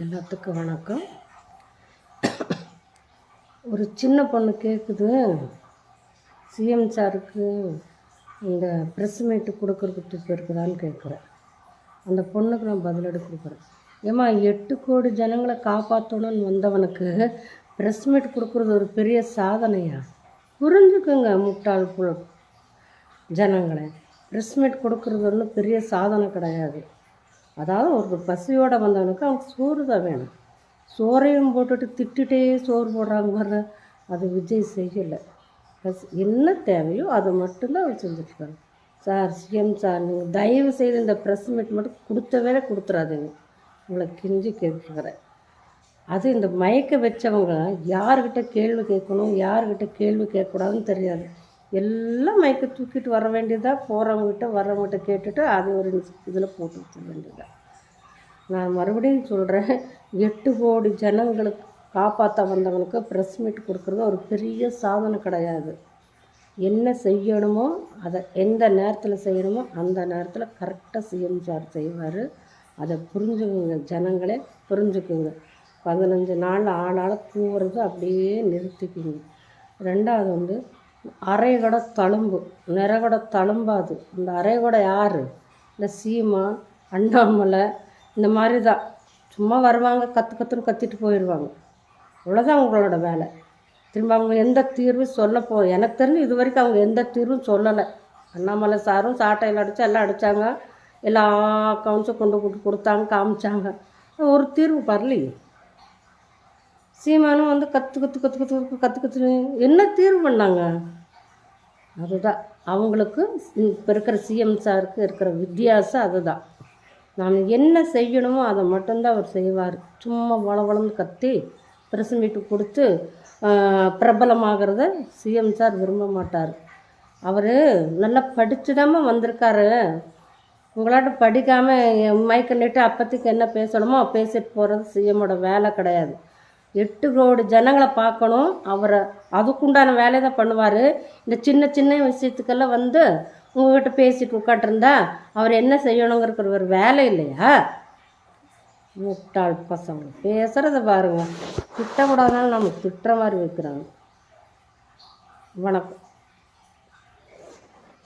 எல்லாத்துக்கும் வணக்கம். ஒரு சின்ன பொண்ணு கேட்குது, சிஎம் சாருக்கு இந்த ப்ரெஸ் மீட்டு கொடுக்குறதுக்கு போயிருக்குதான்னு கேட்குறேன். அந்த பொண்ணுக்கு நான் பதிலடி கொடுக்குறேன். ஏம்மா 8 கோடி ஜனங்களை காப்பாற்றணும்னு வந்தவனுக்கு ப்ரெஸ் மீட் கொடுக்குறது ஒரு பெரிய சாதனையா? புரிஞ்சுக்குங்க முட்டாள் ஜனங்களை. ப்ரெஸ் மீட் கொடுக்குறது ஒன்றும் பெரிய சாதனை கிடையாது. அதாவது ஒரு பசியோடு வந்தவனுக்கு அவனுக்கு சோறு தான் வேணும். சோறையும் போட்டுட்டு திட்டுட்டே சோறு போடுறாங்க வர்ற, அது விஜய் செய்யலை. என்ன தேவையோ அதை மட்டும்தான் அவர் செஞ்சுட்ருக்காரு. சார், சிஎம் சார், நீங்கள் தயவு செய்து இந்த ப்ரெஸ் மீட் மட்டும் கொடுத்த வேலை கொடுத்துறாதீங்க. உங்களை கிஞ்சி கேட்குறேன். அது இந்த மயக்க வச்சவங்க யார்கிட்ட கேள்வி கேட்கணும், யார்கிட்ட கேள்வி கேட்கக்கூடாதுன்னு தெரியாது. எல்லாம் மயக்க தூக்கிட்டு வர வேண்டியதாக, போகிறவங்ககிட்ட வர்றவங்ககிட்ட கேட்டுட்டு அது ஒரு இதில் போட்டு வச்ச வேண்டியதாக. நான் மறுபடியும் சொல்கிறேன், 8 கோடி ஜனங்களுக்கு காப்பாற்ற வந்தவனுக்கு ப்ரெஸ் மீட் கொடுக்குறது ஒரு பெரிய சாதனை கிடையாது. என்ன செய்யணுமோ அதை எந்த நேரத்தில் செய்யணுமோ அந்த நேரத்தில் கரெக்டாக சிஎம் சார் செய்வார். அதை புரிஞ்சுக்குங்க, ஜனங்களே புரிஞ்சுக்குங்க. 15 நாள் ஆளால் கூவுறது அப்படியே நிறுத்திக்குங்க. 2வது அரைகொடை தழும்பு, நிறகொடை தழும்பாது. இந்த அரைகொடை யார்? இந்த சீமான், அண்ணாமலை, இந்த மாதிரி தான். சும்மா வருவாங்க, கற்றுன்னு கத்திட்டு போயிடுவாங்க. அவ்வளோதான் அவங்களோட வேலை. திரும்ப அவங்க எந்த தீர்வும் எனக்கு தெரிஞ்சு இது வரைக்கும் அவங்க எந்த தீர்வும் சொல்லலை. அண்ணாமலை சாரும் சாட்டையில் அடித்து எல்லாம் அடித்தாங்க, எல்லா அக்கௌண்ட்ஸும் கொண்டு கொடுத்தாங்க, காமிச்சாங்க. ஒரு தீர்வு வரலையே. சீமானும் கற்று என்ன தீர்வு பண்ணாங்க? அதுதான் அவங்களுக்கு இப்போ இருக்கிற சிஎம் சாருக்கு இருக்கிற வித்தியாசம். அதுதான், நான் என்ன செய்யணுமோ அதை மட்டும்தான் அவர் செய்வார். சும்மா வளவளன்னு கத்தி ப்ரெஸ் மீட்டு கொடுத்து பிரபலமாகிறத சிஎம் சார் விரும்ப மாட்டார். அவர் நல்லா படிச்சுடாம வந்திருக்காரு. உங்களாட்ட படிக்காமல் மைக்க நிட்டு அப்போதைக்கு என்ன பேசணுமோ பேசிட்டு போகிறது சிஎம்மோட வேலை கிடையாது. 8 கோடி ஜனங்களை பார்க்கணும். அவரை அதுக்குண்டான வேலையை தான் பண்ணுவார். இந்த சின்ன சின்ன விஷயத்துக்கெல்லாம் வந்து உங்கள்கிட்ட பேசிட்டு உட்காட்டிருந்தா அவர் என்ன செய்யணுங்கிற ஒரு வேலை இல்லையா? முட்டாள் பசங்க பேசுகிறத பாருங்கள். திட்டக்கூடாதுனாலும் நம்ம திட்டுற மாதிரி வைக்கிறாங்க. வணக்கம்.